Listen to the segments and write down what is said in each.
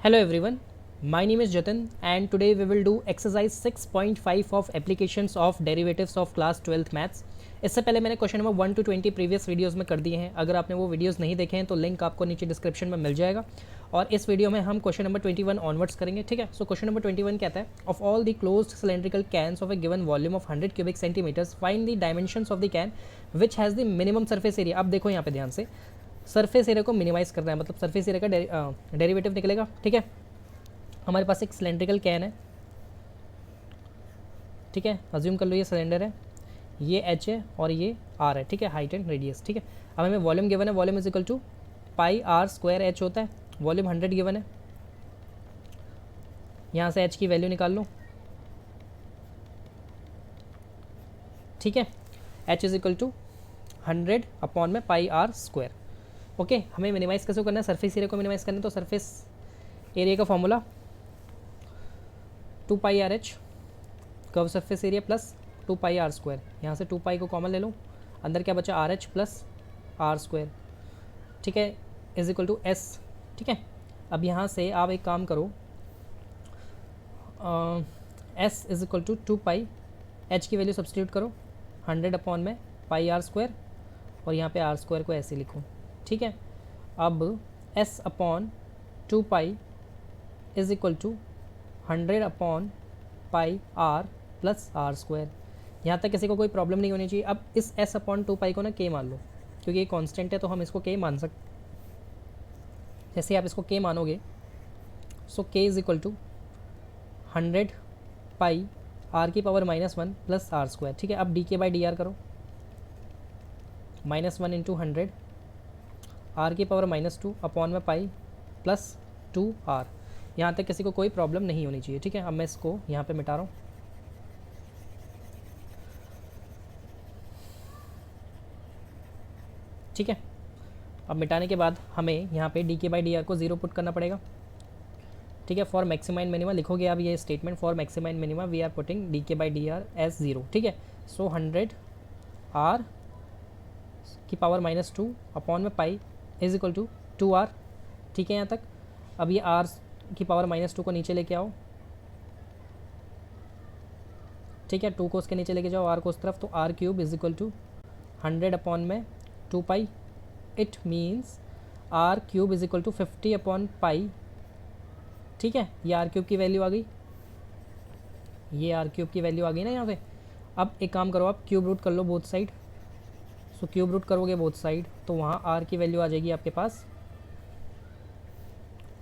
Hello everyone, my name is Jatin and today we will do exercise 6.5 of applications of derivatives of class 12th maths. इससे पहले मैंने question number 1 to 20 previous videos में कर दिए हैं. अगर आपने वो वीडियोस नहीं देखे हैं तो लिंक आपको नीचे डिस्क्रिप्शन में मिल जाएगा. और इस वीडियो में हम क्वेश्चन नंबर 21 ऑनवर्ड्स करेंगे. ठीक है. सो क्वेश्चन नंबर 21 कहता है of all the closed cylindrical cans of a given volume of 100 cubic centimetres find the dimensions of the can which has the minimum surface area. अब देखो यहाँ पे ध्यान से, सरफेस एरिया को मिनिमाइज करना है, मतलब सरफेस एरिया का डेरिवेटिव निकलेगा. ठीक है. हमारे पास एक सिलेंड्रिकल कैन है. ठीक है. अज्यूम कर लो ये सिलेंडर है, ये एच है और ये आर है. ठीक है. Height and radius. ठीक है. अब हमें वॉल्यूम गिवन है, volume is equal to pi R square H होता है. वॉल्यूम 100 गिवन है. यहाँ से एच की वैल्यू निकाल लो. ठीक है. H is equal to 100 upon में पाई आर स्क्वायर. ओके. हमें मिनिमाइज कैसे करना है, सरफेस एरिया को मिनिमाइज करना है. तो सरफेस एरिया का formula 2 pi R H curve surface area plus 2 pi R square. यहाँ से 2 पाई को कॉमन ले लो, अंदर क्या बचा R H plus R square. ठीक है. Is equal to S. ठीक है. अब यहाँ से आप एक काम करो, S is equal to 2 pi, H की वैल्यू सब्सटीट्यूट करो 100 अपॉन में पाई आर स्क्वायर और यहाँ पे आर स्क्वायर को ऐसे लिखो. ठीक है. अब S upon 2 pi is equal to 100 upon pi R plus R square. यहाँ तक किसी को कोई प्रॉब्लम नहीं होनी चाहिए. अब इस एस अपॉन 2 पाई को ना के मान लो, क्योंकि ये कांस्टेंट है तो हम इसको के मान सकते. जैसे आप इसको के मानोगे so K is equal to 100 pi R की पावर -1 प्लस आर स्क्वायर. ठीक है. अब D K by D are करो, -1 इंटू 100 आर की पावर -2 अपॉन में पाई प्लस 2 आर. यहाँ तक किसी को कोई प्रॉब्लम नहीं होनी चाहिए. ठीक है. अब मैं इसको यहाँ पे मिटा रहा हूँ. ठीक है. अब मिटाने के बाद हमें यहाँ पे D K by D are को 0 पुट करना पड़ेगा. ठीक है. फॉर मैक्सिमा एंड मिनिमा लिखोगे आप ये statement, for maxima and minima we are putting D K by D R as 0. ठीक है. सो 100 आर की पावर -2 अपॉन में pi is equal to 2 R. ठीक है. यहाँ तक. अब ये आर की पावर -2 को नीचे लेके आओ. ठीक है. 2 को उसके नीचे लेके जाओ, आर को उस तरफ, तो R cube is equal to 100 upon में 2 पाई. It means R cube is equal to 50 upon पाई. ठीक है. ये आर क्यूब की वैल्यू आ गई, ये आर क्यूब की वैल्यू आ गई ना यहाँ पे. अब एक काम करो, आप क्यूब रूट कर लो both side. So cube root करोगे बोथ साइड तो वहाँ आर की वैल्यू आ जाएगी आपके पास,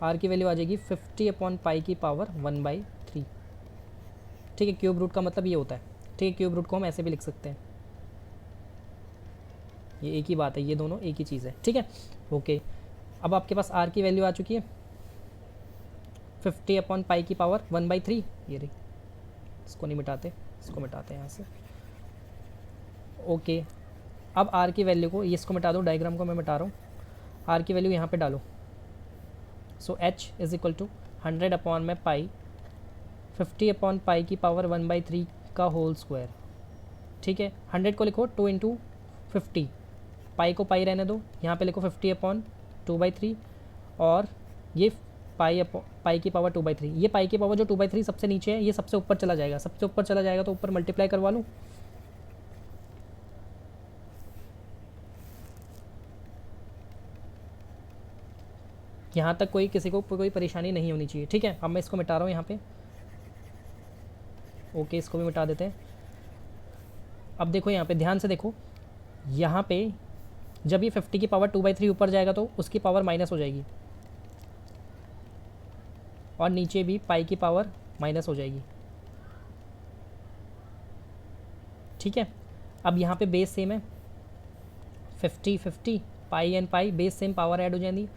आर की वैल्यू आ जाएगी 50 अपॉन पाई की पावर 1/3. ठीक है. क्यूब रूट का मतलब ये होता है. ठीक है. क्यूब रूट को हम ऐसे भी लिख सकते हैं, ये एक ही बात है, ये दोनों एक ही चीज़ है. ठीक है. ओके. अब आपके पास आर की वैल्यू आ चुकी है 50 अपॉन पाई की पावर 1/3. ये रही. इसको नहीं मिटाते, इसको मिटाते हैं यहाँ से. ओके. अब आर की वैल्यू को, ये इसको मिटा दो, डायग्राम को मैं मिटा रहा हूँ. आर की वैल्यू यहाँ पे डालो. So H is equal to 100 upon में पाई 50 अपॉन पाई की पावर 1/3 का होल स्क्वायर. ठीक है. 100 को लिखो 2 इंटू 50, पाई को पाई रहने दो, यहाँ पे लिखो 50 अपॉन 2/3 और ये पाई की पावर 2/3. ये पाई की पावर जो 2/3 सबसे नीचे है, ये सबसे ऊपर चला जाएगा. सबसे ऊपर चला जाएगा तो ऊपर मल्टीप्लाई करवा लूँ. यहाँ तक कोई किसी को कोई परेशानी नहीं होनी चाहिए. ठीक है. अब मैं इसको मिटा रहा हूँ यहाँ पे. ओके. इसको भी मिटा देते हैं. अब देखो यहाँ पे ध्यान से देखो, यहाँ पे जब ये 50 की पावर 2/3 ऊपर जाएगा तो उसकी पावर माइनस हो जाएगी और नीचे भी पाई की पावर माइनस हो जाएगी. ठीक है. अब यहाँ पे बेस सेम है, 50 pi and pi base same, power add हो जाएगी.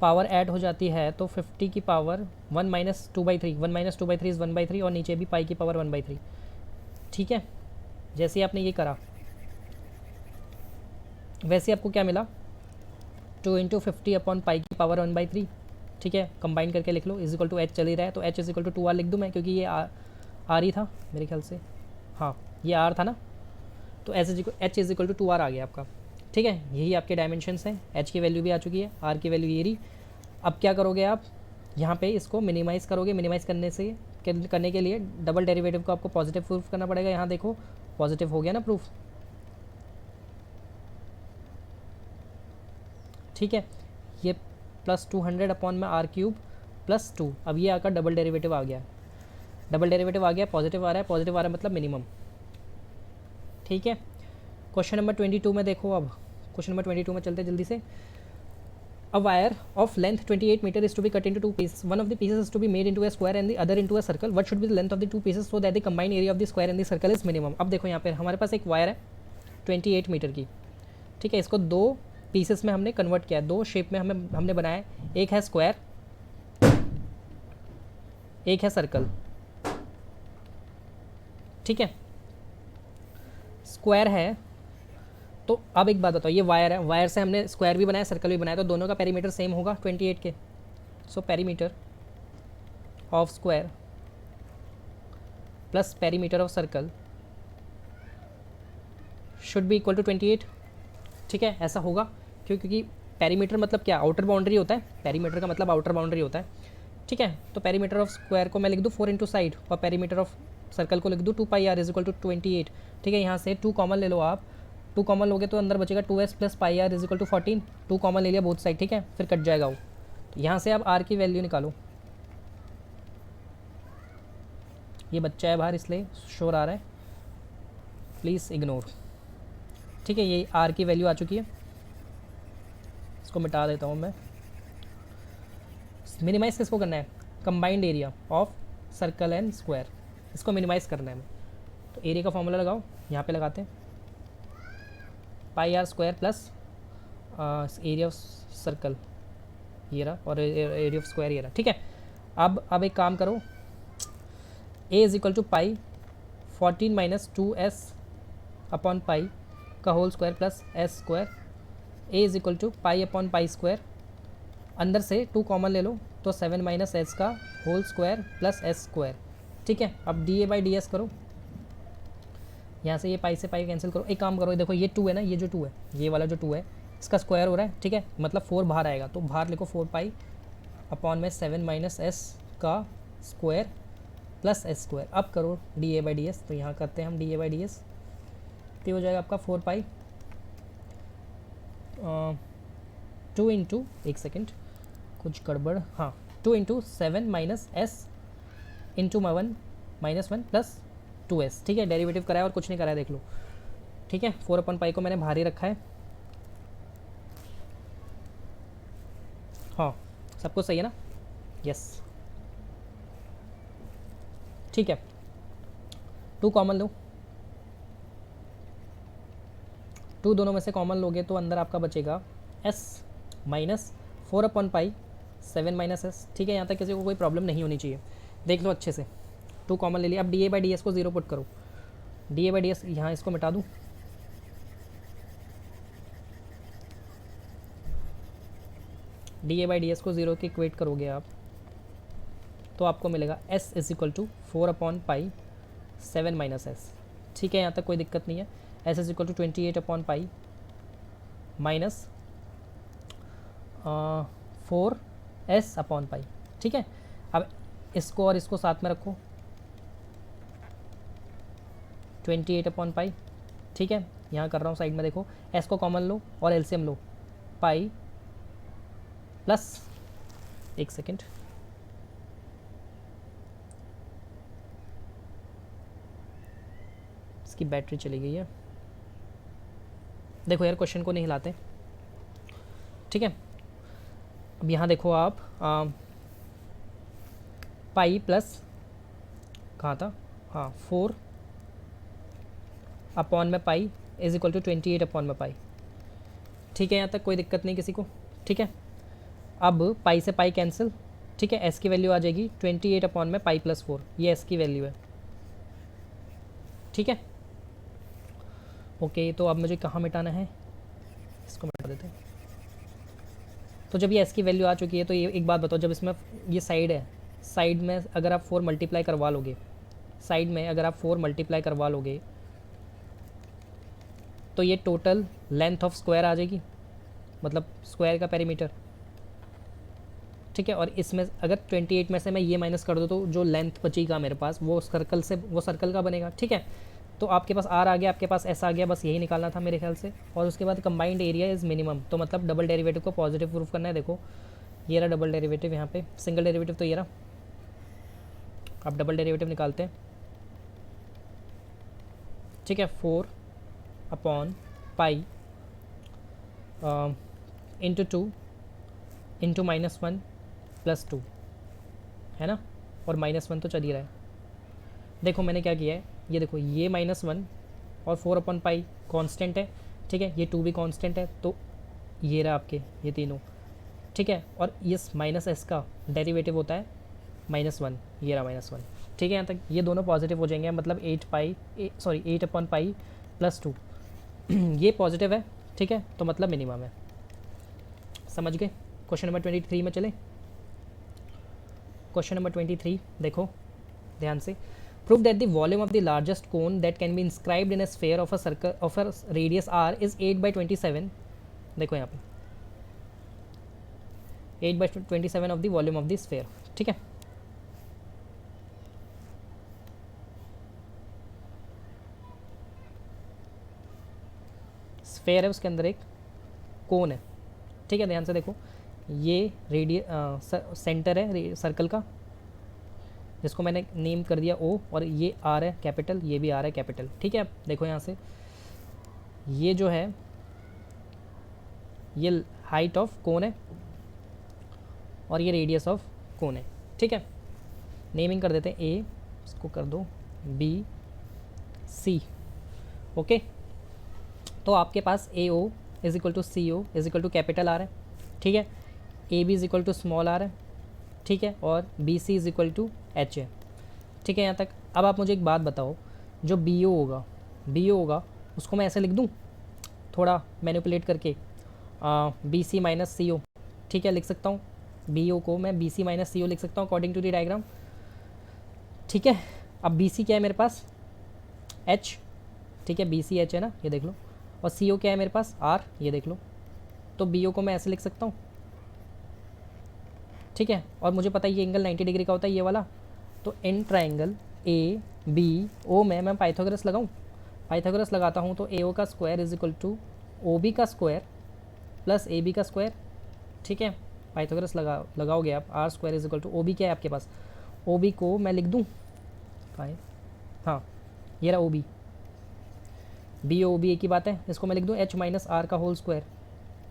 पावर ऐड हो जाती है तो 50 की पावर 1 - 2/3, 1 - 2/3 इज़ 1/3 और नीचे भी पाई की पावर 1/3. ठीक है. जैसे आपने ये करा वैसे आपको क्या मिला, 2 इंटू 50 अपॉन पाई की पावर 1/3. ठीक है. कंबाइन करके लिख लो, इज इक्वल टू एच चल ही रहा है तो H is equal to 2r लिख दूँ मैं, क्योंकि ये आर ही था मेरे ख्याल से. हाँ, ये आर था ना, तो H is equal to 2r आ गया आपका. ठीक है. यही आपके डायमेंशंस हैं. एच की वैल्यू भी आ चुकी है, आर की वैल्यू ये रही. अब क्या करोगे आप, यहाँ पे इसको मिनिमाइज़ करोगे, मिनिमाइज़ करने के लिए डबल डेरिवेटिव को आपको पॉजिटिव प्रूफ करना पड़ेगा। यहाँ देखो पॉजिटिव हो गया ना प्रूफ, ठीक है। ये प्लस 200 अपॉन में आर क्यूब प्लस 2, अब ये आकर डबल डेरिवेटिव आ गया, डबल डेरिवेटिव आ गया, पॉजिटिव आ रहा है, पॉजिटिव आ रहा है मतलब मिनिमम, ठीक है। क्वेश्चन नंबर 22 में देखो, अब क्वेश्चन नंबर 22 में चलते जल्दी से। A wire of length 28 meter is to be cut into two pieces. One of the pieces is to be made into a square and the other into a circle. What should be the length of the two pieces so that the combined area of the square and the circle is minimum? अब देखो यहाँ पे हमारे पास एक wire है 28 metre की, ठीक है। इसको दो पीसेस में हमने कन्वर्ट किया है, दो शेप में हमने बनाया है, एक है स्क्वायर, एक है सर्कल, ठीक है। स्क्वायर है तो अब एक बात बताओ, ये वायर है, वायर से हमने स्क्वायर भी बनाया, सर्कल भी बनाया, तो दोनों का पेरीमीटर सेम होगा 28 के। So perimeter of square plus perimeter of circle should be equal to 28, ठीक है। ऐसा होगा क्योंकि पेरीमीटर मतलब क्या, आउटर बाउंड्री होता है, पेरीमीटर का मतलब आउटर बाउंड्री होता है, ठीक है। तो पेरीमीटर ऑफ स्क्वायर को मैं लिख दूँ 4 इंटू साइड और पेरीमीटर ऑफ सर्कल को लिख दूँ 2 pi R is equal to 28, ठीक है। यहाँ से 2 कॉमन ले लो आप, 2 कॉमन लोगे तो अंदर बचेगा 2s plus pi R is equal to 14, 2 common ले लिया बोथ साइड, ठीक है, फिर कट जाएगा वो। तो यहाँ से आप आर की वैल्यू निकालो, ये बच्चा है बाहर इसलिए शोर आ रहा है, प्लीज़ इग्नोर, ठीक है। ये आर की वैल्यू आ चुकी है, इसको मिटा देता हूँ मैं। मिनिमाइज़ किसको करना है, combined area of circle and square, इसको मिनिमाइज़ करना है। तो एरिया का फॉर्मूला लगाओ, यहाँ पे लगाते हैं pi R square plus area of circle ये रहा और एरिया ऑफ स्क्वायर ये रहा, ठीक है। अब एक काम करो, A is equal to pi 14 minus 2s upon pi का whole square plus S square, A is equal to pi upon pi square, अंदर से 2 कॉमन ले लो तो 7 माइनस एस का whole square plus S square, ठीक है। अब D A by D S करो, यहाँ से ये पाई से पाई कैंसिल करो। एक काम करो, देखो ये 2 है ना, ये जो 2 है, ये वाला जो 2 है इसका स्क्वायर हो रहा है, ठीक है, मतलब 4 बाहर आएगा, तो बाहर लिखो 4 पाई अपॉन में 7 माइनस एस का स्क्वायर प्लस एस स्क्वायर। अब करो D A by D S, तो यहाँ करते हैं हम D A by D S, तो हो जाएगा आपका 4 पाई 2 इंटू, एक सेकेंड कुछ गड़बड़, हाँ 2 into 7 minus S into 1 minus 1 plus 2s, ठीक है। डेरिवेटिव कराया और कुछ नहीं कराया, देख लो, ठीक है। 4 अपन पाई को मैंने भारी रखा है, हाँ सब कुछ सही है ना, यस, ठीक है। 2 कॉमन लो, 2 दोनों में से कॉमन लोगे तो अंदर आपका बचेगा s माइनस 4 अपन पाई 7 माइनस एस, ठीक है। यहाँ तक किसी को कोई प्रॉब्लम नहीं होनी चाहिए, देख लो अच्छे से। 2 कॉमन ले लिया, अब D A by D S को 0 पुट करो, D A by D S यहाँ इसको मिटा दूँ, D A by D S को 0 के इक्वेट करोगे आप तो आपको मिलेगा s is equal to 4 upon pi 7 minus S, ठीक है। यहाँ तक कोई दिक्कत नहीं है। s is equal to 28 upon pi minus 4s upon पाई, ठीक है। अब इसको और इसको साथ में रखो, 28 अपॉन पाई, ठीक है। यहाँ कर रहा हूँ साइड में, देखो s को कॉमन लो और एलसीएम लो, पाई प्लस, एक सेकेंड, इसकी बैटरी चली गई है, देखो यार क्वेश्चन को नहीं हिलाते, ठीक है। अब यहाँ देखो आप पाई प्लस कहाँ था, हाँ 4 अपॉन में pi is equal to 28 upon में पाई, ठीक है। यहाँ तक कोई दिक्कत नहीं किसी को, ठीक है। अब पाई से पाई कैंसिल, ठीक है, एस की वैल्यू आ जाएगी 28 अपॉन में पाई प्लस 4, ये एस की वैल्यू है, ठीक है। ओके, तो अब मुझे कहाँ मिटाना है, इसको मिटा देते हैं। तो जब ये एस की वैल्यू आ चुकी है तो ये एक बात बताओ, जब इसमें ये साइड है, साइड में अगर आप 4 मल्टीप्लाई करवा लोगे, साइड में अगर आप 4 मल्टीप्लाई करवा लोगे तो ये टोटल लेंथ ऑफ स्क्वायर आ जाएगी, मतलब स्क्वायर का पेरीमीटर, ठीक है। और इसमें अगर 28 में से मैं ये माइनस कर दूँ तो जो लेंथ बचेगा मेरे पास वो सर्कल का बनेगा। ठीक है, तो आपके पास आर आ गया, आपके पास एस आ गया, बस यही निकालना था मेरे ख्याल से। और उसके बाद कंबाइंड एरिया इज़ मिनिमम, तो मतलब डबल डेरिवेटिव को पॉजिटिव प्रूफ करना है। देखो ये रहा डबल डेरिवेटिव, यहाँ पे सिंगल डेरिवेटिव तो ये रहा। अब डबल डेरिवेटिव निकालते हैं। ठीक है, 4 अपॉन पाई इंटू 2 इंटू -1 + 2 है ना, और -1 तो चल ही रहा है। देखो मैंने क्या किया है, ये देखो ये -1 और 4 अपॉन पाई कॉन्स्टेंट है। ठीक है, ये 2 भी कॉन्स्टेंट है, तो ये रहा आपके ये तीनों। ठीक है, और इस -s का डेरिवेटिव होता है -1, ये रहा -1। ठीक है, यहाँ तक ये दोनों पॉजिटिव हो जाएंगे, मतलब 8 अपॉन पाई + 2 ये पॉजिटिव है। ठीक है, तो मतलब मिनिमम है। समझ गए। क्वेश्चन नंबर 23 में चले। क्वेश्चन नंबर 23 देखो ध्यान से। Prove that the volume of the largest cone that can be inscribed in a sphere of a circle of a radius r is 8/27। देखो यहाँ पे 8/27 of the volume of the sphere. ठीक है, sphere है, उसके अंदर एक कोन है। ठीक है, ध्यान से देखो, ये सेंटर है सर्कल का, जिसको मैंने नेम कर दिया O, और ये R है कैपिटल, ये भी R है कैपिटल। ठीक है, अब देखो यहाँ से ये जो है ये हाइट ऑफ कोन है और ये रेडियस ऑफ कोन है। ठीक है, नेमिंग कर देते हैं A, इसको कर दो B C। ओके, तो आपके पास AO is equal to CO is equal to capital R है। ठीक है, AB is equal to small r है। ठीक है, और BC is equal to H है। ठीक है, यहाँ तक। अब आप मुझे एक बात बताओ, जो BO होगा उसको मैं ऐसे लिख दूँ, थोड़ा मैनिपुलेट करके, BC माइनस CO। ठीक है, लिख सकता हूँ BO को मैं BC माइनस CO लिख सकता हूँ अकॉर्डिंग टू द डायग्राम। ठीक है, अब BC क्या है मेरे पास, H। ठीक है, BC H है ना, ये देख लो। और CO क्या है मेरे पास, R, ये देख लो। तो BO को मैं ऐसे लिख सकता हूँ। ठीक है, और मुझे पता है ये एंगल 90 डिग्री का होता है, ये वाला। तो इन ट्राइंगल ABO में मैं पाइथागोरस लगाता हूँ, तो AO का square is equal to OB का स्क्वायर प्लस AB का स्क्वायर। ठीक है, पाइथागोरस लगाओगे आप, R square is equal to OB क्या है आपके पास, OB को मैं लिख दूँ हाँ, ये रहा OB, BOB एक ही बात है, इसको मैं लिख दूँ H माइनस R का होल स्क्वायर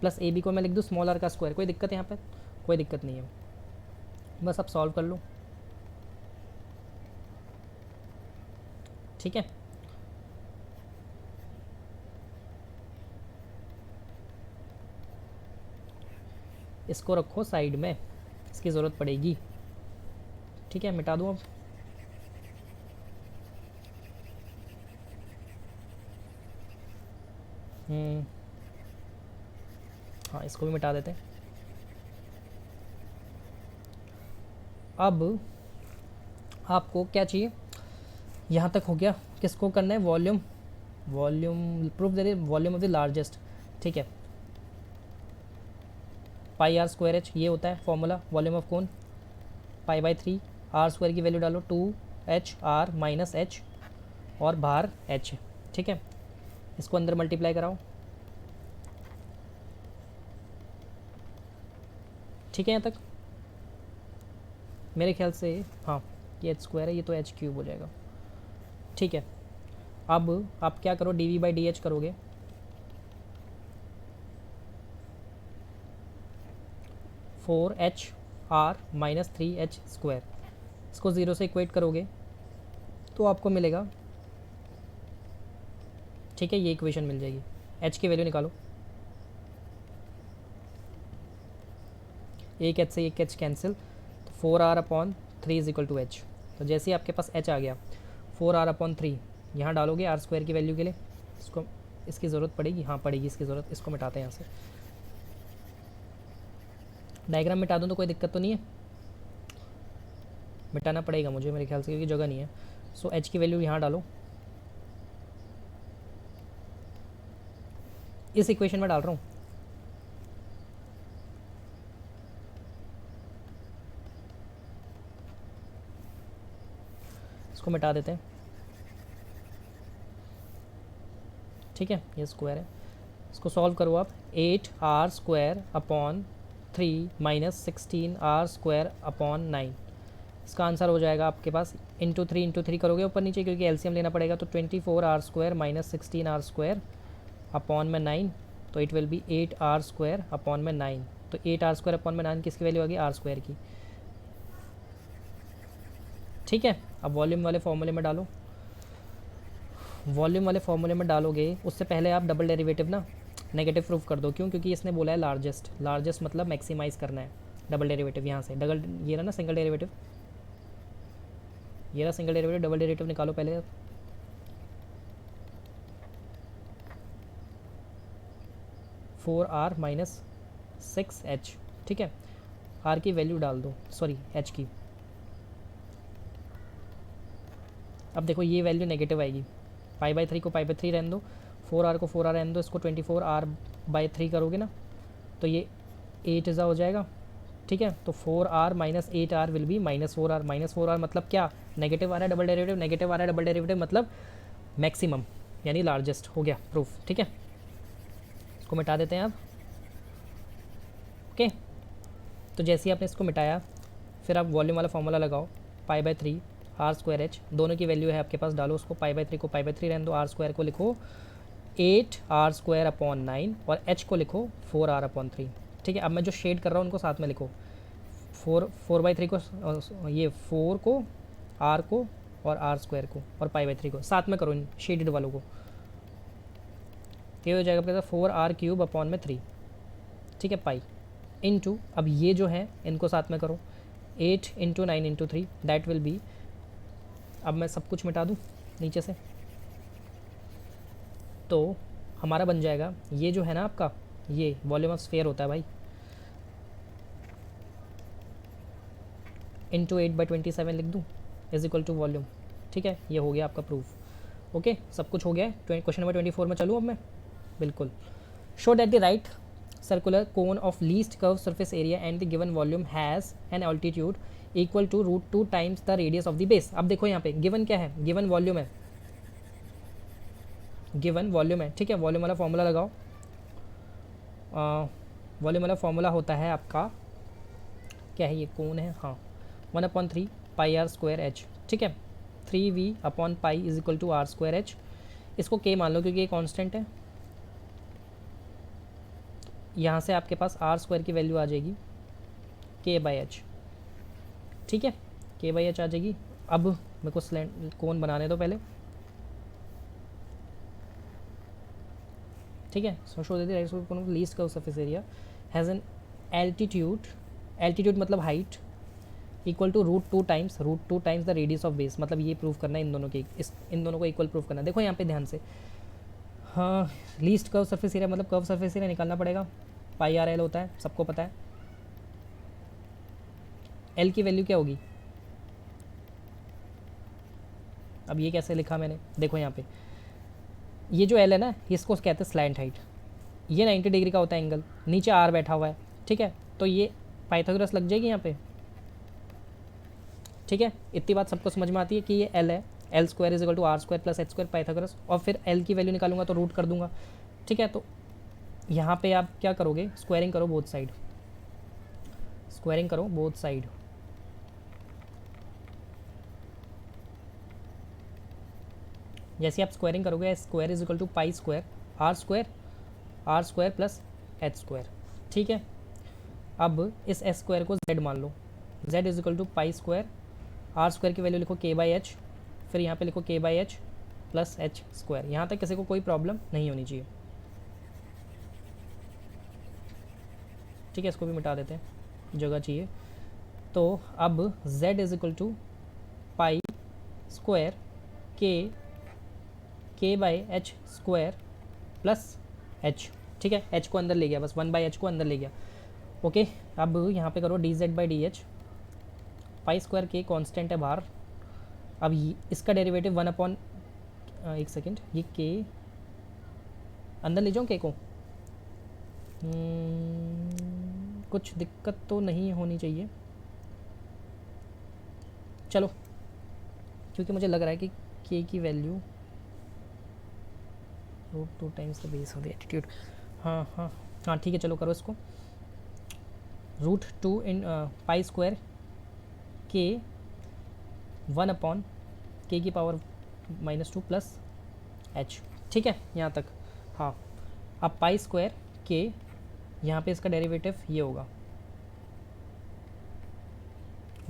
प्लस AB को मैं लिख दूँ स्मॉल r का स्क्वायर। कोई दिक्कत है यहाँ पर? कोई दिक्कत नहीं है, बस आप सॉल्व कर लो। ठीक है, इसको रखो साइड में, इसकी ज़रूरत पड़ेगी। ठीक है, मिटा दूँ अब। हाँ, इसको भी मिटा देते हैं। अब आपको क्या चाहिए, यहाँ तक हो गया। किसको करना है, volume proof they volume of the largest. ठीक है, πr²h ये होता है formula volume of cone, π/3 r² की वैल्यू डालो 2HR माइनस H और बाहर H है। ठीक है, इसको अंदर मल्टीप्लाई कराओ। ठीक है, यहाँ तक मेरे ख्याल से, हाँ ये H² है, ये तो H³ हो जाएगा। ठीक है, अब आप क्या करो, dV/dH करोगे, (4HR माइनस 3H²), इसको 0 से इक्वेट करोगे तो आपको मिलेगा। ठीक है, ये इक्वेशन मिल जाएगी। H की वैल्यू निकालो, एक H से एक H कैंसिल, तो 4R/3 is equal to H। तो जैसे ही आपके पास H आ गया, 4R/3 यहाँ डालोगे R² की वैल्यू के लिए। इसको इसकी ज़रूरत पड़ेगी, हाँ पड़ेगी इसकी ज़रूरत। इसको मिटाते हैं यहाँ से, डायग्राम मिटा दूँ तो कोई दिक्कत तो नहीं है, मिटाना पड़ेगा मुझे मेरे ख्याल से, क्योंकि जगह नहीं है। सो H की वैल्यू यहाँ डालो, इस इक्वेशन में डाल रहा हूँ। इसको मिटा देते हैं, ठीक है, ये स्क्वायर है। इसको सॉल्व करो आप, 8r² upon 3 minus 16r² upon 9, इसका आंसर हो जाएगा आपके पास इंटू थ्री करोगे ऊपर नीचे क्योंकि एलसीएम लेना पड़ेगा, तो 24r² माइनस 16r² अपॉन में 9, तो it will B 8r² upon में 9। तो 8r² अपॉन में 9 किसकी वैल्यू आ गई, r² की, ठीक है। अब वॉल्यूम वाले फॉर्मूले में डालो, वॉल्यूम वाले फॉर्मूले में डालोगे उससे पहले आप डबल डेरिवेटिव ना नेगेटिव प्रूफ कर दो, क्यों, क्योंकि इसने बोला है लार्जेस्ट, लार्जेस्ट मतलब मैक्सिमाइज़ करना है। डबल डेरिवेटिव यहाँ से डबल, ये रहा ना सिंगल डेरिवेटिव, ये रहा सिंगल डेरिवेटिव, डबल डेरिवेटिव निकालो पहले। 4r माइनस 6h, ठीक है, r की वैल्यू डाल दो, सॉरी h की। अब देखो ये वैल्यू नेगेटिव आएगी, पाई/3 को पाई/3 रहने दो, 4r को 4r रहने दो, इसको 24r/3 करोगे ना तो ये 8 ज़ा हो जाएगा, ठीक है। तो 4r minus 8r will be -4r, -4r मतलब क्या, नेगेटिव आ रहा है डबल डेरिवेटिव, नेगेटिव आ रहा है डबल डेरिवेटिव मतलब मैक्सिमम यानी लार्जेस्ट, हो गया प्रूफ, ठीक है। इसको मिटा देते हैं आप, ओके। तो जैसे ही आपने इसको मिटाया फिर आप वॉल्यूम वाला फॉर्मूला लगाओ, पाई/3 r²h, दोनों की वैल्यू है आपके पास, डालो उसको, पाई/3 को पाई/3 रहने दो, r² को लिखो 8r² अपॉन 9 और h को लिखो 4r/3, ठीक है। अब मैं जो शेड कर रहा हूँ उनको साथ में लिखो, 4/3 को, ये 4 को, r को और r² को और पाई/3 को साथ में करो इन शेडेड वालों को, ये हो जाएगा आपके पास 4r³ अपॉन में 3, ठीक है, पाई इनटू, अब ये जो है इनको साथ में करो, 8 × 9 × 3 दैट विल बी, अब मैं सब कुछ मिटा दूँ नीचे से, तो हमारा बन जाएगा ये जो है ना आपका, ये वॉल्यूम ऑफ स्फीयर होता है भाई, इंटू 8/27 लिख दूँ इज इक्वल टू वॉल्यूम, ठीक है। ये हो गया आपका प्रूफ, ओके, सब कुछ हो गया है। क्वेश्चन नंबर 24 में चलूँ अब मैं, बिल्कुल। Show that the right circular cone of least curve surface area and the given volume has an altitude equal to √2 times the radius of the base. अब देखो यहाँ पे गिवन क्या है, गिवन वॉल्यूम है, गिवन वॉल्यूम है, ठीक है। वॉल्यूम वाला फॉर्मूला लगाओ, वॉल्यूम वाला फॉर्मूला होता है आपका, क्या है ये, कोन है, हाँ, 1/3 πr²h, ठीक है, 3v/π is equal to r²h। इसको k मान लो क्योंकि ये कांस्टेंट है, यहाँ से आपके पास r² की वैल्यू आ जाएगी k/h, ठीक है, k/h आ जाएगी। अब मेरे को कोन बनाने दो पहले, ठीक है। सो शो देती right cone of least curve surface area has an altitude, altitude मतलब height, equal to √2 times the radius of base, मतलब ये प्रूव करना है इन दोनों के, इन दोनों को इक्वल प्रूव करना है। देखो यहाँ पे ध्यान से, हाँ, लीस्ट कर्व सरफेस एरिया मतलब कर्व सरफेस एरिया निकालना पड़ेगा, πr/l होता है, सबको पता है। l की वैल्यू क्या होगी, अब ये कैसे लिखा मैंने, देखो यहाँ पे ये जो l है ना, इसको कहते हैं स्लैंट हाइट, ये 90 डिग्री का होता है एंगल, नीचे r बैठा हुआ है, ठीक है, तो ये पाइथागोरस लग जाएगी यहाँ पे, ठीक है। इतनी बात सबको समझ में आती है कि ये l है, l² is equal to r² plus h² Pythagoras, और फिर l की वैल्यू निकालूंगा तो रूट कर दूंगा, ठीक है। तो यहाँ पे आप क्या करोगे, स्क्वायरिंग करो बोथ साइड, स्क्वायरिंग करो बोथ साइड, जैसे आप स्क्वायरिंग करोगे, square is equal to π² r² plus h², ठीक है। अब इस s² को z मान लो, z is equal to π² r² की वैल्यू लिखो k/h, फिर यहाँ पे लिखो k/h प्लस h², यहाँ तक किसी को कोई प्रॉब्लम नहीं होनी चाहिए, ठीक है। इसको भी मिटा देते हैं, जगह चाहिए। तो अब z is equal to π² k/h² plus h, ठीक है, h को अंदर ले गया, बस 1/h को अंदर ले गया, ओके। अब यहाँ पे करो dz/dh, π² k कांस्टेंट है बाहर, अब इसका डेरिवेटिव 1/, एक सेकेंड, ये k अंदर ले जाऊँ k को, कुछ दिक्कत तो नहीं होनी चाहिए, चलो क्योंकि मुझे लग रहा है कि के की value root 2 times the base of the attitude. हाँ हाँ हाँ ठीक है, चलो करो इसको। रूट 2 इन पाई स्क्वायर के 1 अपॉन के की पावर -2 प्लस एच। ठीक है यहाँ तक। हाँ, अब पाई स्क्वायर के, यहाँ पे इसका डेरिवेटिव ये होगा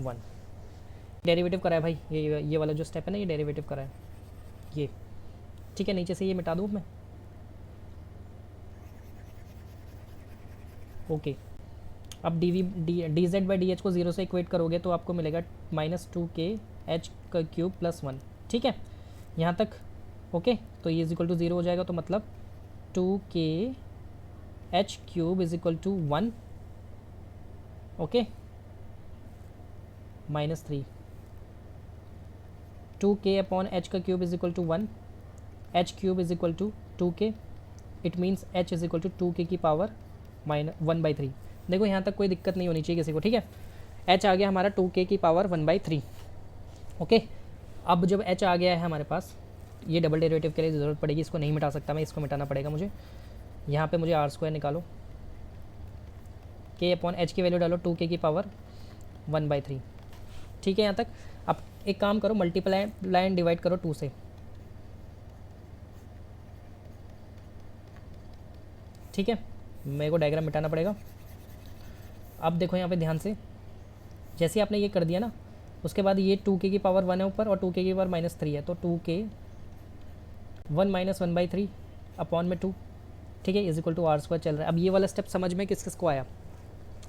1। डेरिवेटिव करा है भाई, ये वाला जो स्टेप है ना, ये डेरिवेटिव करा है ये। ठीक है, नीचे से ये मिटा दूँ मैं। ओके, अब D Z by D H को 0 से इक्वेट करोगे तो आपको मिलेगा -2k h का क्यूब प्लस 1। ठीक है यहाँ तक। ओके, तो ये इज इक्वल टू 0 हो जाएगा, तो मतलब 2k h cube is equal to 1। Okay, -3 2k upon h का cube is equal to 1, h cube is equal to 2k। It means h is equal to 2k की power -1/3। देखो यहाँ तक कोई दिक्कत नहीं होनी चाहिए किसी को। ठीक है, h आ गया हमारा 2k की पावर 1/3। ओके, अब जब h आ गया है हमारे पास, ये डबल डेरिवेटिव के लिए ज़रूरत पड़ेगी, इसको नहीं मिटा सकता मैं, इसको मिटाना पड़ेगा मुझे। यहाँ पे मुझे r² निकालो, k अपॉन h की वैल्यू डालो 2k की पावर 1/3। ठीक है यहाँ तक। अब एक काम करो, मल्टीप्लाई एंड डिवाइड करो 2 से। ठीक है, मेरे को डायग्राम मिटाना पड़ेगा। अब देखो यहाँ पे ध्यान से, जैसे आपने ये कर दिया ना, उसके बाद ये 2k की पावर 1 है ऊपर और 2k की पावर -3 है, तो 2k 1 - 1/3 अपॉन में 2। ठीक है, इज इक्वल टू r² चल रहा है। अब ये वाला स्टेप समझ में किस किस को आया?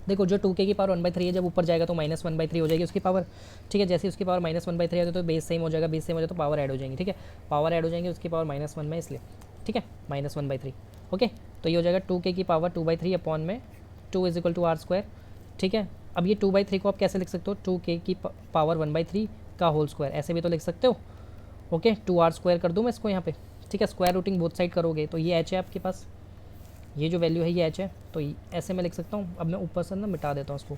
देखो, जो 2k की पावर 1/3 है, जब ऊपर जाएगा तो -1/3 हो जाएगी उसकी पावर। ठीक है, जैसे उसकी पावर -1/3 है तो बेस सेम हो जाएगा, बेस सेम हो जाए तो पावर ऐड हो जाएंगी। ठीक है, पावर ऐड हो जाएंगी उसकी पावर -1 में, इसलिए। ठीक है, -1/3। ओके, तो ये हो जाएगा 2k की पावर 2/3 अपॉन में 2 इज इक्वल टू r²। ठीक है, अब ये 2/3 को आप कैसे लिख सकते हो? 2k की पावर 1/3 का होल स्क्वायर, ऐसे भी तो लिख सकते हो। ओके, 2r² कर दूँ मैं इसको यहाँ पे। ठीक है, स्क्वायर रूटिंग बोथ साइड करोगे तो ये h है आपके पास, ये जो वैल्यू है ये h है, तो ऐसे मैं लिख सकता हूँ। अब मैं ऊपर से ना मिटा देता हूँ इसको।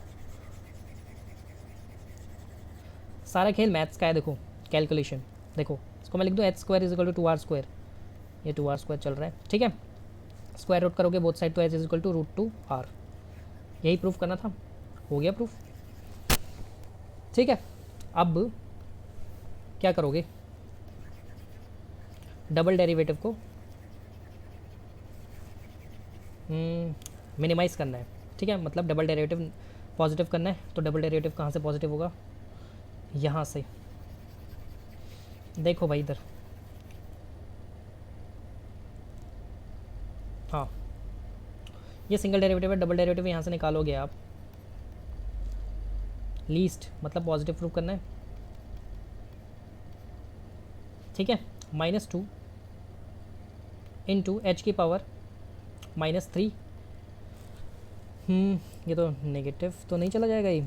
सारा खेल मैथ्स का है, देखो कैलकुलेशन। देखो इसको मैं लिख दूँ h² is equal to 2r²। ये 2r² चल रहा है। ठीक है, स्क्वायर रूट करोगे बोथ साइड तो h is equal to √2r। यही प्रूफ करना था, हो गया प्रूफ। ठीक है, अब क्या करोगे? डबल डेरिवेटिव को मिनिमाइज़ करना है। ठीक है, मतलब डबल डेरिवेटिव पॉजिटिव करना है, तो डबल डेरिवेटिव कहाँ से पॉजिटिव होगा? यहाँ से। देखो भाई इधर, हाँ ये सिंगल डेरिवेटिव है, डबल डेरिवेटिव यहाँ से निकालोगे आप। लीस्ट मतलब पॉजिटिव प्रूफ करना है। ठीक है, -2 इंटू h की पावर -3। ये तो नेगेटिव तो नहीं चला जाएगा, ये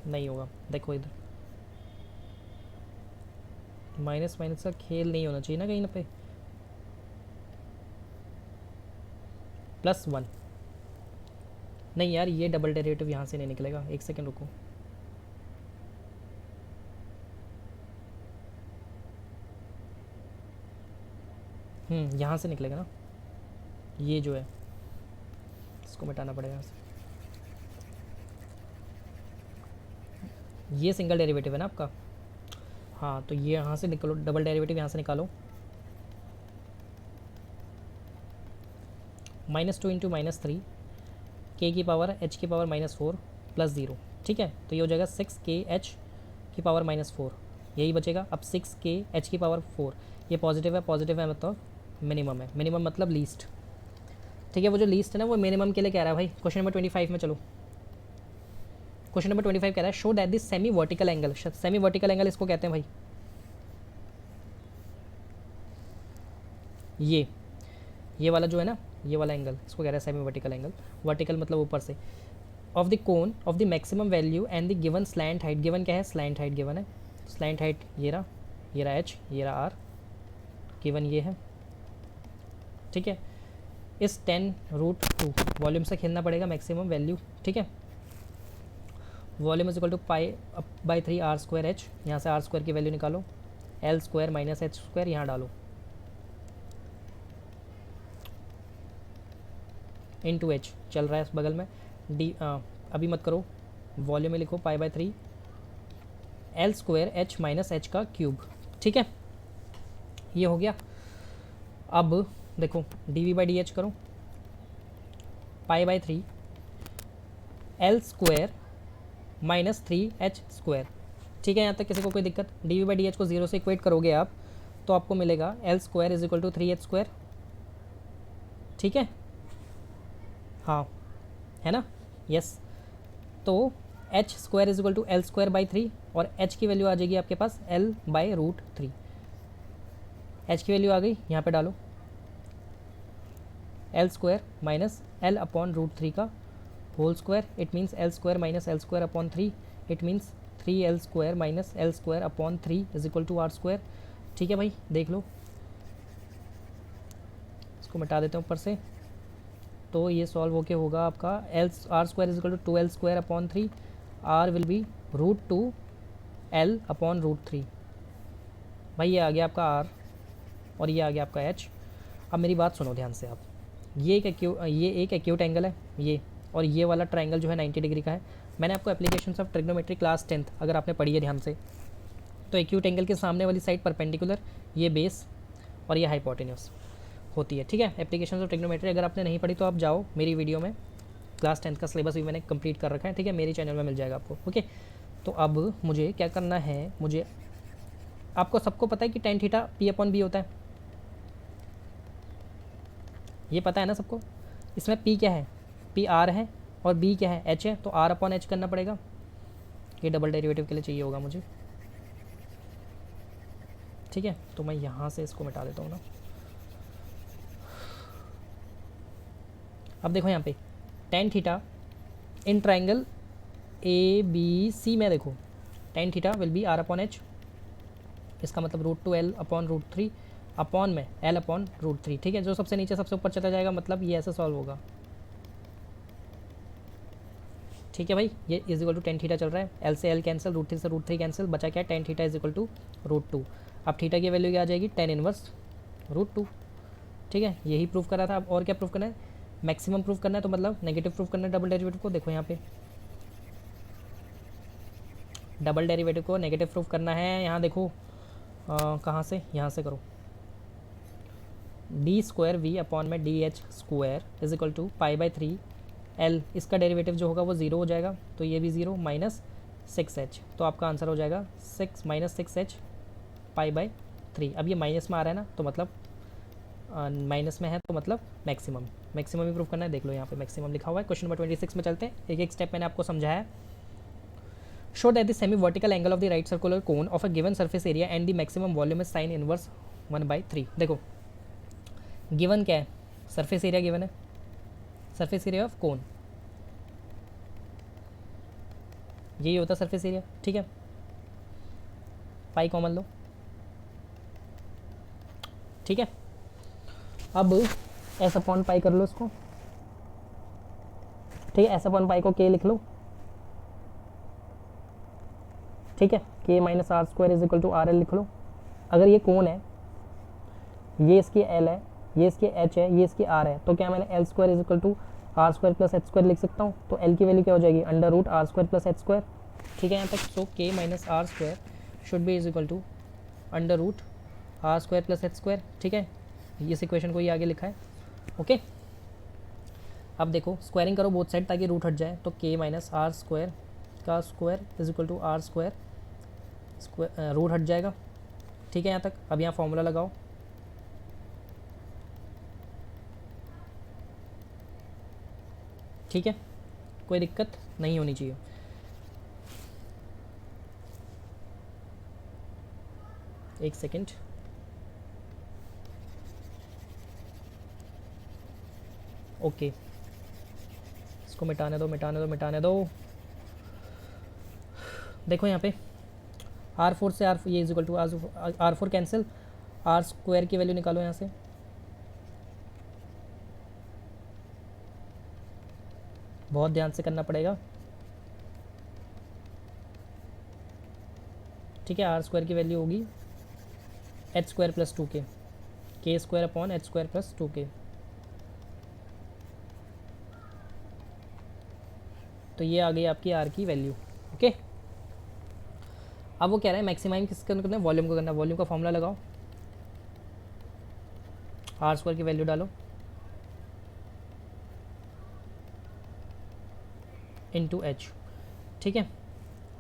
नहीं होगा। देखो इधर माइनस माइनस का खेल नहीं होना चाहिए ना कहीं ना पे। +1 नहीं यार, ये डबल डेरिवेटिव यहाँ से नहीं निकलेगा। एक सेकेंड रुको, यहाँ से निकलेगा ना, ये जो है इसको मिटाना पड़ेगा यहाँ से। ये सिंगल डेरिवेटिव है ना आपका, हाँ तो ये यहाँ से निकालो, डबल डेरिवेटिव यहाँ से निकालो। -2 इंटू -3 k की पावर h की पावर -4 + 0। ठीक है, तो ये हो जाएगा 6k h की पावर -4, यही बचेगा। अब 6k h की पावर 4, ये पॉजिटिव है मतलब मिनिमम है। मिनिमम मतलब लीस्ट। ठीक है, वो जो लीस्ट है ना वो मिनिमम के लिए कह रहा है भाई। क्वेश्चन नंबर 25 में चलो। क्वेश्चन नंबर 25 कह रहा है show that this semi vertical angle. Semi vertical angle इसको कहते हैं भाई, ये वाला जो है ना, ये वाला एंगल इसको कह रहा है सेमी वर्टिकल एंगल। वर्टिकल मतलब ऊपर से। Of the cone of the maximum value and the given slant height. Given क्या है? स्लैंट हाइट गिवन है। स्लैंट हाइट ये रहा h, ये रहा r, गिवन ये है। ठीक है, इस 10√2 वॉल्यूम से खेलना पड़ेगा मैक्सिमम वैल्यू। ठीक है, volume is equal to pi by 3 R square H, यहाँ से आर स्क्वायर की वैल्यू निकालो, L square minus H square यहाँ डालो, इन टू एच चल रहा है इस बगल में, डी अभी मत करो, वॉल्यूम में लिखो pi by 3 L square H minus H का क्यूब। ठीक है, ये हो गया। अब देखो D V by D H करो, pi by 3 L square minus 3 H square. ठीक है, यहाँ तक किसी को कोई दिक्कत? D V by D H को 0 से इक्वेट करोगे आप तो आपको मिलेगा L square is equal to 3 H square. ठीक है, हाँ है ना, यस। तो H square is equal to L square by 3 और एच की वैल्यू आ जाएगी आपके पास एल बाई रूट 3। एच की वैल्यू आ गई, यहाँ पे डालो L square minus L upon root 3 का whole square, it means L square minus L square upon 3, it means 3 L square minus L square upon 3 is equal to R square. ठीक है भाई, देख लो, इसको मिटा देते हैं ऊपर से, तो ये सॉल्व होके होगा आपका L R square is equal to 2 L square upon 3, R will be root 2 L upon root 3। भाई ये आ गया आपका आर और ये आ गया आपका एच। अब मेरी बात सुनो ध्यान से आप, ये एक एक्यूट एंगल है ये, और ये वाला ट्रायंगल जो है 90 डिग्री का है। मैंने आपको applications of trigonometry class 10th अगर आपने पढ़ी है ध्यान से, तो एक्यूट एंगल के सामने वाली साइड परपेंडिकुलर, ये बेस और ये हाइपोटेन्यूस होती है। ठीक है, एप्लीकेशंस ऑफ ट्रिग्नोमेट्री अगर आपने नहीं पढ़ी तो आप जाओ मेरी वीडियो में, क्लास 10th का सिलेबस भी मैंने कंप्लीट कर रखा है। ठीक है, मेरे चैनल में मिल जाएगा आपको। ओके, तो अब मुझे क्या करना है, मुझे आपको सबको पता है कि tan theta P upon B होता है, ये पता है ना सबको। इसमें p क्या है, p r है और b क्या है, h है, तो r अपॉन h करना पड़ेगा। ये डबल डेरिवेटिव के लिए चाहिए होगा मुझे। ठीक है, तो मैं यहाँ से इसको मिटा देता हूँ ना। अब देखो यहाँ पे tan theta in triangle A B C में, देखो tan theta will be r upon h, इसका मतलब root 2 L upon root 3 upon में एल अपॉन रूट 3। ठीक है, जो सबसे नीचे सबसे ऊपर चला जाएगा, मतलब ये ऐसे सॉल्व होगा। ठीक है भाई, ये is equal to tan theta चल रहा है, एल से एल कैंसिल, रूट 3 से रूट 3 कैंसिल, बचा क्या, tan theta is equal to root 2। अब थीटा की वैल्यू क्या आ जाएगी, tan इनवर्स रूट 2। ठीक है, यही प्रूफ करा था। अब और क्या प्रूफ करना है, मैक्सिमम प्रूफ करना है, तो मतलब नेगेटिव प्रूफ करना है डबल डेरिवेटिव को। देखो यहाँ पे डबल डेरिवेटिव को नेगेटिव प्रूफ करना है, यहाँ देखो कहाँ से, यहाँ से करो, डी स्क्वायर वी अपॉन में D H square is equal to pi by 3 L, इसका डेरिवेटिव जो होगा वो 0 हो जाएगा, तो ये भी 0 माइनस 6h, तो आपका आंसर हो जाएगा 6 माइनस 6h पाई बाई 3। अब ये माइनस में आ रहा है ना, तो मतलब माइनस में है तो मतलब मैक्सिमम, मैक्सिमम ही प्रूफ करना है। देख लो यहाँ पे मैक्सिमम लिखा हुआ है। क्वेश्चन नंबर 26 में चलते हैं, एक एक स्टेप मैंने आपको समझाया है। Show that the semi vertical angle of the right circular cone of a given surface area and the maximum volume is sine inverse 1/3। देखो गिवन क्या है, सरफेस एरिया गिवन है, सरफेस एरिया ऑफ कोन, यही होता है surface area. ठीक है, pi common लो। ठीक है, अब एस अपॉन पाई कर लो इसको। ठीक है, एस अपॉन पाई को के लिख लो। ठीक है, K minus R square is equal to R L लिख लो। अगर ये कोन है, ये इसकी एल है, ये इसकी एच है, ये इसकी आर है, तो क्या मैंने L square is equal to R square plus H square लिख सकता हूँ। तो एल की वैल्यू क्या हो जाएगी, under root R square plus H square. ठीक है यहाँ तक, so K minus R square should be is equal to under root R square plus H square. ठीक है, इस इक्वेशन को ये आगे लिखा है। ओके, अब देखो स्क्वायरिंग करो बोथ साइड ताकि रूट हट जाए, तो के माइनस आर स्क्वायर का square is equal to R square, root हट जाएगा। ठीक है यहाँ तक, अब यहाँ फॉर्मूला लगाओ। ठीक है, कोई दिक्कत नहीं होनी चाहिए। एक सेकेंड, ओके, इसको मिटाने दो मिटाने दो मिटाने दो। देखो यहाँ पे R4 से आर, ये is equal to R4 cancel, R square की वैल्यू निकालो यहाँ से। बहुत ध्यान से करना पड़ेगा। ठीक है, आर स्क्वायर की वैल्यू होगी एच स्क्वायर प्लस 2k, के square upon H square plus 2k। तो ये आ गई आपकी आर की वैल्यू। ओके, अब वो कह रहा है मैक्सिमाइज किसका करना है, वॉल्यूम को करना है। वॉल्यूम का फॉर्मूला लगाओ, आर स्क्वायर की वैल्यू डालो इनटू एच। ठीक है,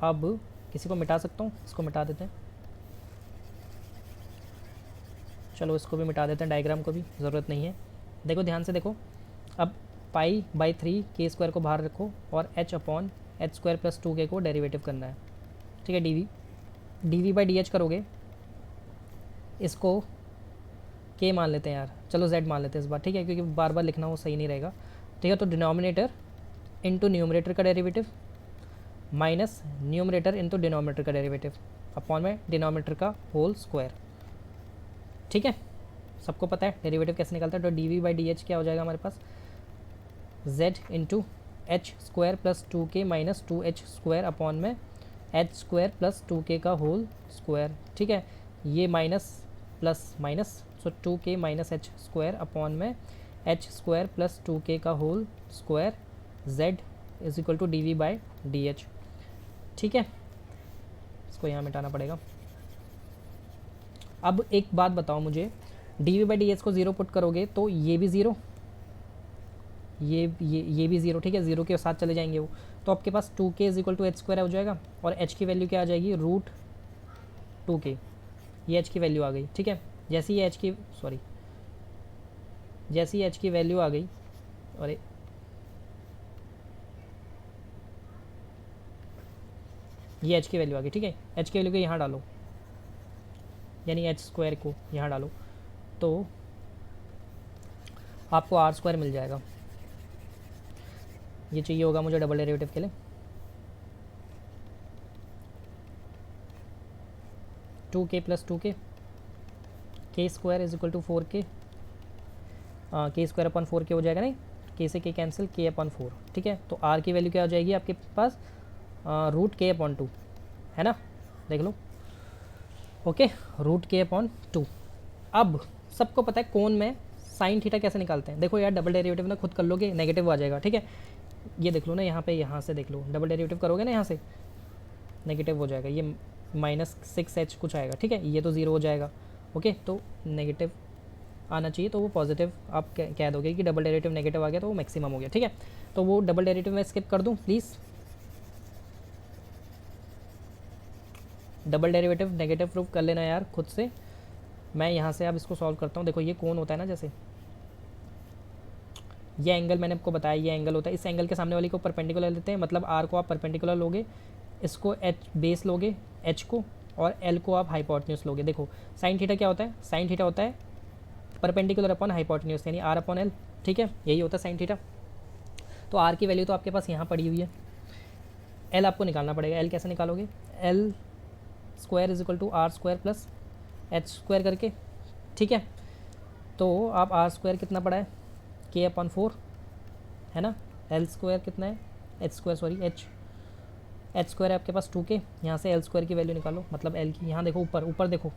अब किसी को मिटा सकता हूँ, इसको मिटा देते हैं, चलो इसको भी मिटा देते हैं, डायग्राम को भी ज़रूरत नहीं है। देखो ध्यान से देखो, अब पाई बाई 3 के स्क्वायर को बाहर रखो और H upon H square plus 2k को डेरिवेटिव करना है। ठीक है, D V by D H करोगे, इसको के मान लेते हैं यार, चलो z मान लेते हैं इस बार। ठीक है, क्योंकि बार बार लिखना वो सही नहीं रहेगा। ठीक है, तो डिनोमिनेटर इंटू न्यूमरेटर का derivative minus numerator into denominator का डेरिवेटिव अपॉन में डिनोमिनेटर का होल स्क्वायर। ठीक है, सबको पता है डेरिवेटिव कैसे निकलता है। तो D V by D H क्या हो जाएगा हमारे पास, z into H square plus 2k minus 2h square upon में एच स्क्वायर प्लस 2k का होल स्क्वायर। ठीक है, ये minus plus minus, so 2k minus H square upon में एच स्क्वायर प्लस 2k का whole square, z is equal to D V by D H. ठीक है, इसको यहाँ मिटाना पड़ेगा। अब एक बात बताओ मुझे, D V by D H को ज़ीरो पुट करोगे तो ये भी ज़ीरो, ये भी ज़ीरो। ठीक है, ज़ीरो के साथ चले जाएंगे वो, तो आपके पास 2k is equal to H square हो जाएगा और h की वैल्यू क्या आ जाएगी, रूट 2k। ये h की वैल्यू आ गई। ठीक है, जैसे ही h की वैल्यू आ गई, अरे ये h की वैल्यू आ गई। ठीक है, h की वैल्यू को यहाँ डालो, यानी एच स्क्वायर को यहाँ डालो, तो आपको आर स्क्वायर मिल जाएगा। ये चाहिए होगा मुझे डबल डेरिवेटिव के लिए, 2k प्लस 2k, के square is equal to 4k, के स्क्वायर अपॉन 4k हो जाएगा, नहीं के से के कैंसिल, k अपॉन 4। ठीक है, तो r की वैल्यू क्या हो जाएगी आपके पास, रूट k अपॉन 2, है ना, देख लो। Okay, root k upon 2। अब सबको पता है कोन में साइन थीटा कैसे निकालते हैं। देखो यार, डबल डेरिवेटिव ना खुद कर लोगे नेगेटिव आ जाएगा। ठीक है, ये देख लो ना, यहाँ पे यहाँ से देख लो, डबल डेरिवेटिव करोगे ना यहाँ से नेगेटिव हो जाएगा, ये माइनस 6h कुछ आएगा। ठीक है, ये तो ज़ीरो हो जाएगा। ओके, तो नेगेटिव आना चाहिए, तो वो पॉजिटिव आप कह दोगे कि डबल डेरिवेटिव नेगेटिव आ गया तो वो मैक्सिमम हो गया। ठीक है, तो वो डबल डेरिवेटिव मैं स्किप कर दूँ please. Double derivative negative proof कर लेना यार खुद से। मैं यहाँ से अब इसको सॉल्व करता हूँ। देखो ये कौन होता है ना, जैसे ये एंगल मैंने आपको बताया, ये एंगल होता है, इस एंगल के सामने वाली को परपेंडिकुलर लेते हैं, मतलब आर को आप परपेंडिकुलर लोगे, इसको एच बेस लोगे एच को, और एल को आप हाइपोटेन्यूस लोगे। देखो साइन थीटा क्या होता है, साइन थीटा होता है परपेंडिकुलर अपॉन हाइपोटेन्यूस, यानी आर अपॉन एल। ठीक है, यही होता है साइन थीटा। तो आर की वैल्यू तो आपके पास यहाँ पड़ी हुई है, एल आपको निकालना पड़ेगा। एल कैसे निकालोगे, L square is equal to R square plus H square करके। ठीक है, तो आप आर स्क्वायर कितना पड़ा है, के अपॉन 4 है ना, एल स्क्वायर कितना है, H square sorry H square है आपके पास 2k। यहाँ से एल स्क्वायर की वैल्यू निकालो, मतलब एल की, यहाँ देखो ऊपर देखो,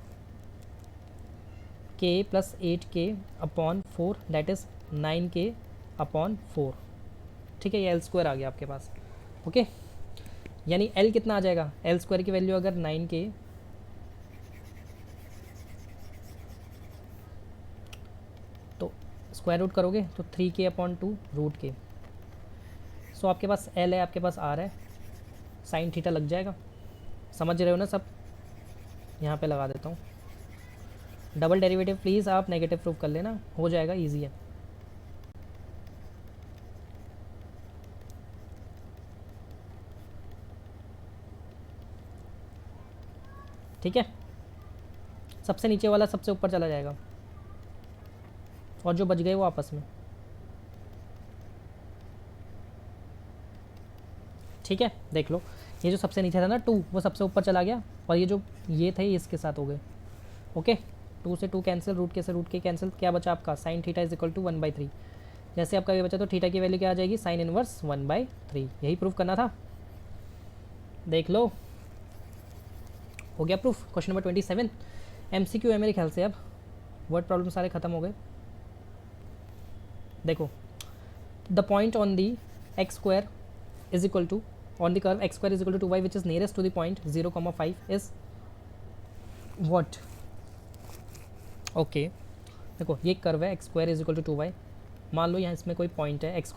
k plus 8k upon 4 that is 9k upon 4। ठीक है, ये एल स्क्वायर आ गया आपके पास। ओके, यानी एल कितना आ जाएगा, एल स्क्वायर की वैल्यू अगर 9k, तो स्क्वायर रूट करोगे तो 3k अपॉन 2 रूट के। सो आपके पास एल है, आपके पास आर है, साइन थीटा लग जाएगा। समझ रहे हो ना सब, यहाँ पे लगा देता हूँ। डबल डेरिवेटिव प्लीज़ आप नेगेटिव प्रूफ कर लेना, हो जाएगा, इजी है। ठीक है, सबसे नीचे वाला सबसे ऊपर चला जाएगा और जो बच गए वो आपस में। ठीक है, देख लो, ये जो सबसे नीचे था ना 2, वो सबसे ऊपर चला गया, और ये जो ये थे इसके साथ हो गए। ओके, 2 से 2 कैंसिल, रूट के से रूट के कैंसिल, क्या बचा आपका, sine theta is equal to 1/3। जैसे आपका ये बचा तो थीटा की वैल्यू क्या आ जाएगी, साइन इनवर्स 1/3। यही प्रूफ करना था, देख लो। हो गया प्रूफ। क्वेश्चन नंबर 27 MCQ है मेरे ख्याल से। अब वर्ड प्रॉब्लम सारे खत्म हो गए। देखो, the point on the X square is equal to on the curve X square is equal to 2y which is nearest to the point 0,5 is what. Okay, देखो ये कर्व है X square is equal to 2y। मान लो यहाँ इसमें कोई point है x,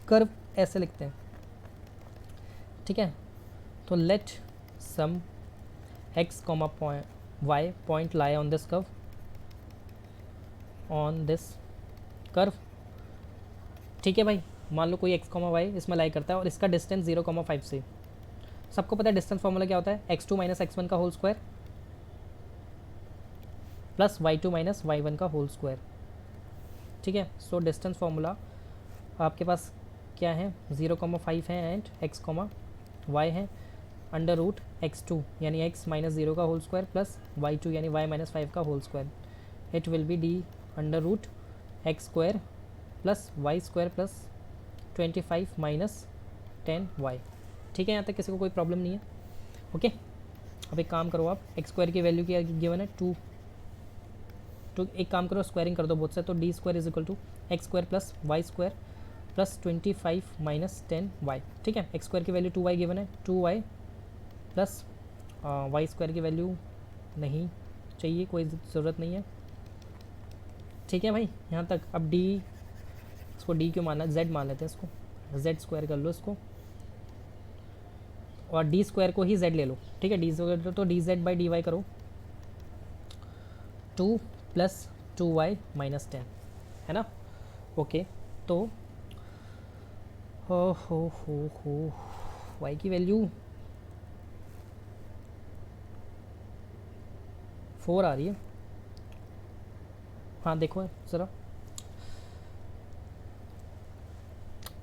curve ऐसे लिखते हैं, ठीक है। तो let some x, y point lie on this curve, on this curve, ठीक है भाई। मान लो कोई x, y इसमें लाई करता है और इसका डिस्टेंस 0,5 से। सबको पता है डिस्टेंस फॉर्मूला क्या होता है, x2 माइनस x1 का whole square plus y2 minus y1 का होल स्क्वायर, ठीक है। सो डिस्टेंस फॉर्मूला आपके पास क्या है, 0,5 है एंड x, y है, अंडर रूट x2 यानी x माइनस 0 का होल स्क्वायर प्लस y2 यानी y माइनस 5 का whole square. It will be D under root X square plus Y square plus 25 minus 10y, ठीक है। यहाँ तक किसी को कोई प्रॉब्लम नहीं है, ओके। अब एक काम करो, आप एक्स स्क्वायर की वैल्यू क्या गिवन है 2, तो एक काम करो स्क्वायरिंग कर दो बोथ से। तो D square is equal to X square plus Y square plus 25 minus 10y, ठीक है। एक्स स्क्वायर की वैल्यू 2y गिवन है, 2y प्लस वाई स्क्वायर की वैल्यू नहीं चाहिए, कोई ज़रूरत नहीं है, ठीक है भाई। यहाँ तक अब डी, इसको डी क्यों माना, z मान लेते हैं इसको, z स्क्वायर कर लो इसको, और डी स्क्वायर को ही z ले लो, ठीक है। डी स्क्वायर तो D Z by D Y करो, 2 प्लस 2y माइनस 10, है ना, ओके। तो हो y की वैल्यू 4 आ रही है। हाँ देखो ज़रा,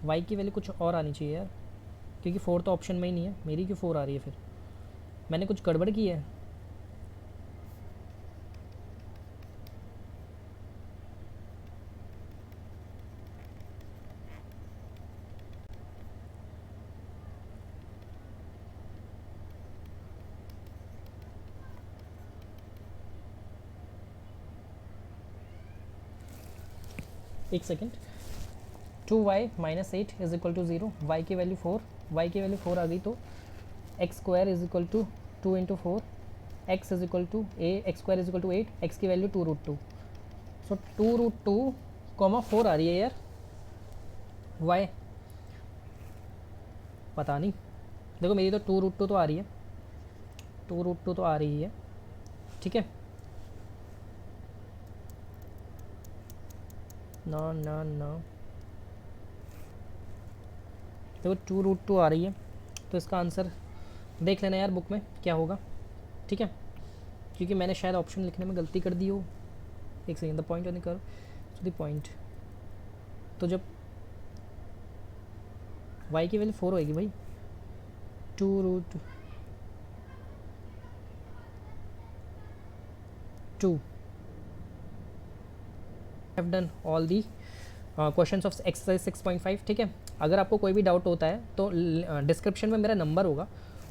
y की वैल्यू कुछ और आनी चाहिए यार, क्योंकि 4 तो ऑप्शन में ही नहीं है। मेरी क्यों 4 आ रही है फिर, मैंने कुछ गड़बड़ की है। एक second, 2y minus 8 is equal to 0, Y की वैल्यू 4, वाई की वैल्यू 4 आ गई। तो X square is equal to 2 into 4, X is equal to X square is equal to 8, X की वैल्यू 2√2। सो 2√2, 4 आ रही है यार, वाई पता नहीं। देखो मेरी तो 2√2 तो आ रही है, 2√2 तो आ रही है, ठीक है। ना ना ना, देखो 2√2 आ रही है, तो इसका आंसर देख लेना यार बुक में क्या होगा, ठीक है। क्योंकि मैंने शायद ऑप्शन लिखने में गलती कर दी हो। एक second, the point on the curve to the point, तो जब y की वैल्यू 4 होएगी भाई, 2√2 have done all the questions of exercise 6.5, ठीक है। अगर आपको कोई भी डाउट होता है तो डिस्क्रिप्शन में मेरा नंबर होगा,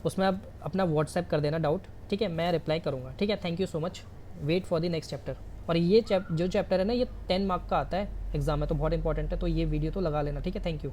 उसमें आप अपना व्हाट्सएप कर देना डाउट, ठीक है, मैं रिप्लाई करूँगा, ठीक है। Thank you so much, wait for the next chapter. और ये जो चैप्टर है ना, ये 10 मार्क का आता है एग्जाम में, तो बहुत इंपॉर्टेंट है, तो ये वीडियो तो लगा लेना, ठीक है। Thank you.